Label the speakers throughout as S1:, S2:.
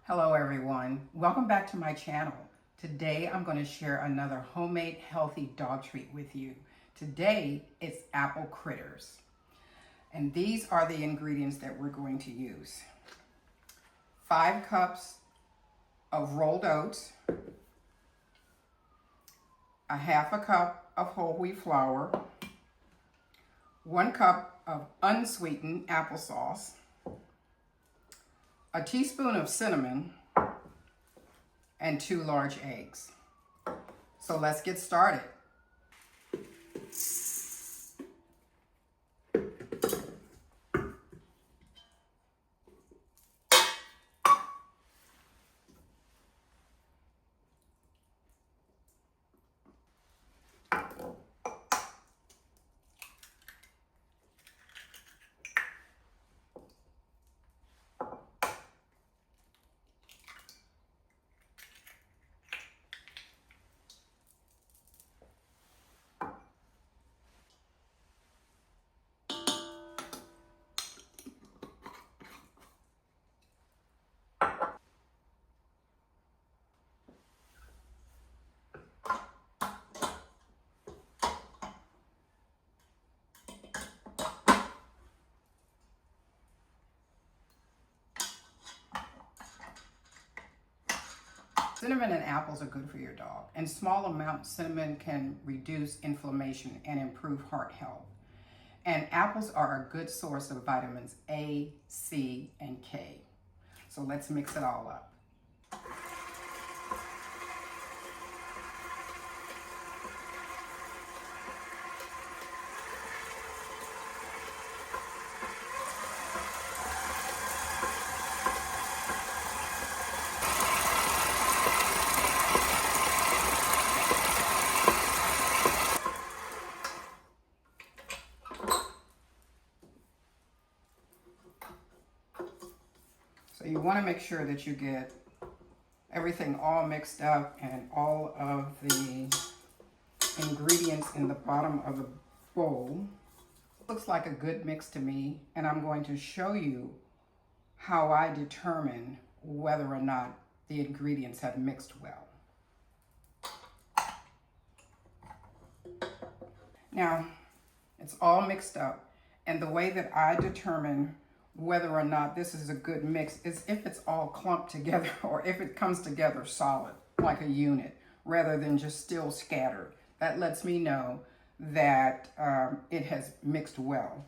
S1: Hello everyone, welcome back to my channel. Today I'm going to share another homemade healthy dog treat with you. Today it's apple critters. And these are the ingredients that we're going to use. 5 cups of rolled oats, a half a cup of whole wheat flour, 1 cup of unsweetened applesauce, a teaspoon of cinnamon, and 2 large eggs. So let's get started. Cinnamon and apples are good for your dog. In small amounts, cinnamon can reduce inflammation and improve heart health. And apples are a good source of vitamins A, C, and K. So let's mix it all up. So you want to make sure that you get everything all mixed up and all of the ingredients in the bottom of the bowl. Looks like a good mix to me, and I'm going to show you how I determine whether or not the ingredients have mixed well. Now, it's all mixed up, and the way that I determine whether or not this is a good mix is if it's all clumped together or if it comes together solid, like a unit, rather than just still scattered. That lets me know that it has mixed well.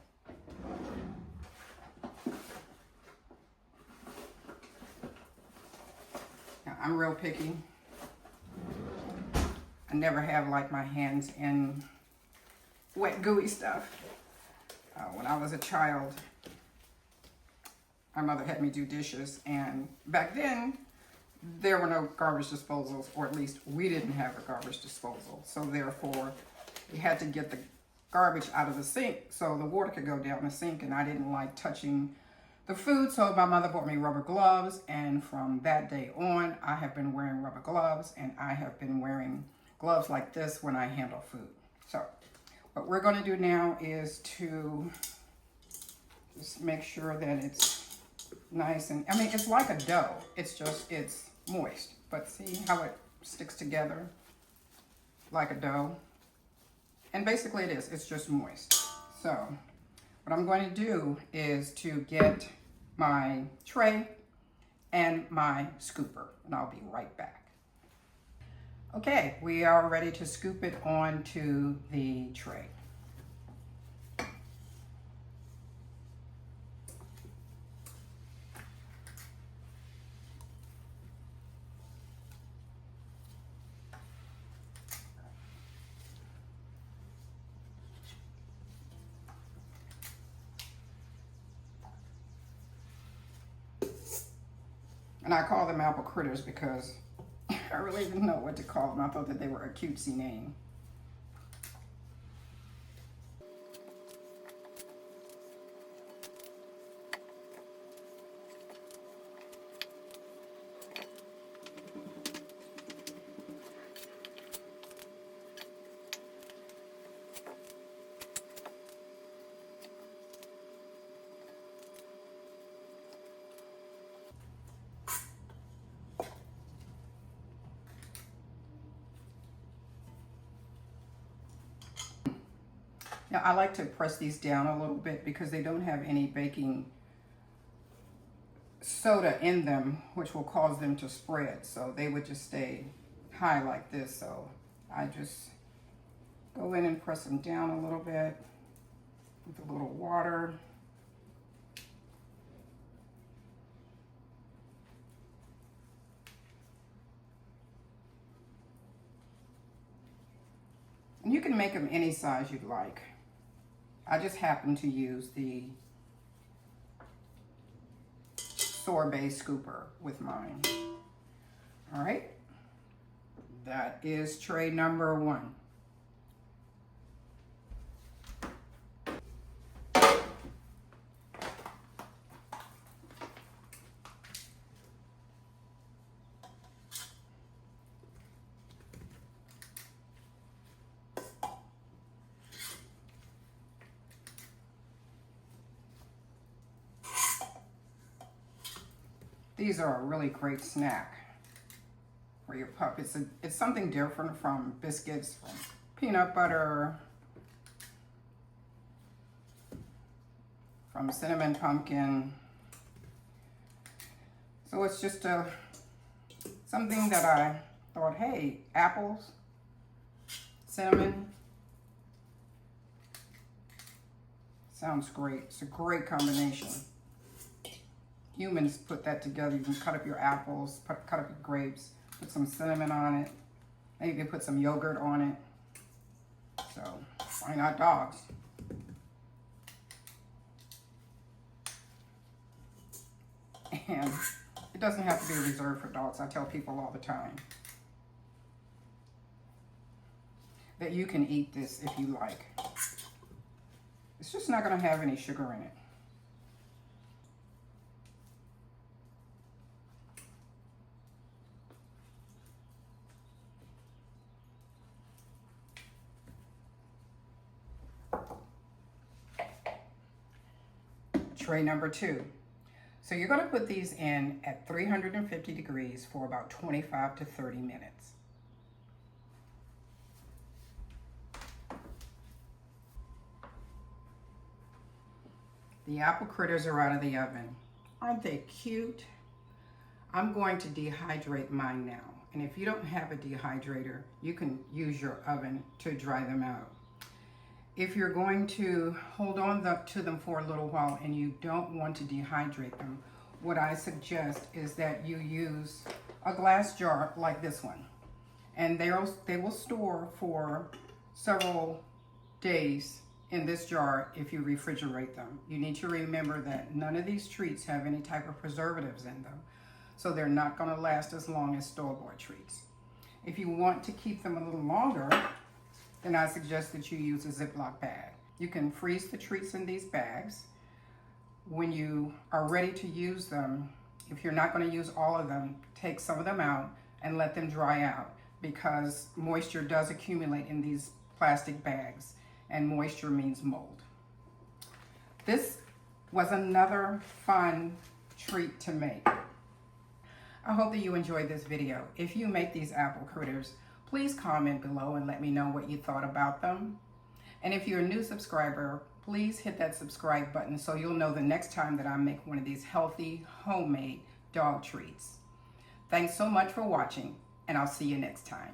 S1: Now, I'm real picky. I never have like my hands in wet gooey stuff. When I was a child, my mother had me do dishes, and back then there were no garbage disposals, or at least we didn't have a garbage disposal. So therefore, you had to get the garbage out of the sink so the water could go down the sink, and I didn't like touching the food, so my mother bought me rubber gloves, and from that day on, I have been wearing rubber gloves, and I have been wearing gloves like this when I handle food. So what we're going to do now is to just make sure that it's nice, and I mean, it's like a dough. It's moist, but see how it sticks together like a dough? And basically it is, it's just moist. So what I'm going to do is to get my tray and my scooper, and I'll be right back. Okay, we are ready to scoop it onto the tray. And I call them apple critters because I really didn't know what to call them. I thought that they were a cutesy name. Now I like to press these down a little bit because they don't have any baking soda in them, which will cause them to spread. So they would just stay high like this. So I just go in and press them down a little bit with a little water. And you can make them any size you'd like. I just happen to use the sorbet scooper with mine. All right, that is tray number 1. These are a really great snack for your pup. It's something different from biscuits, from peanut butter, from cinnamon pumpkin. So it's just something that I thought, hey, apples, cinnamon, sounds great. It's a great combination. Humans put that together. You can cut up your apples, cut up your grapes, put some cinnamon on it. Maybe you can put some yogurt on it. So why not dogs? And it doesn't have to be reserved for dogs. I tell people all the time that you can eat this if you like. It's just not going to have any sugar in it. Tray number 2. So you're going to put these in at 350 degrees for about 25 to 30 minutes. The apple critters are out of the oven. Aren't they cute? I'm going to dehydrate mine now. And if you don't have a dehydrator, you can use your oven to dry them out. If you're going to hold on to them for a little while and you don't want to dehydrate them, what I suggest is that you use a glass jar like this one. And they will store for several days in this jar if you refrigerate them. You need to remember that none of these treats have any type of preservatives in them, so they're not going to last as long as store-bought treats. If you want to keep them a little longer, then I suggest that you use a Ziploc bag. You can freeze the treats in these bags. When you are ready to use them, if you're not going to use all of them, take some of them out and let them dry out, because moisture does accumulate in these plastic bags, and moisture means mold. This was another fun treat to make. I hope that you enjoyed this video. If you make these apple critters, please comment below and let me know what you thought about them. And if you're a new subscriber, please hit that subscribe button so you'll know the next time that I make one of these healthy, homemade dog treats. Thanks so much for watching, and I'll see you next time.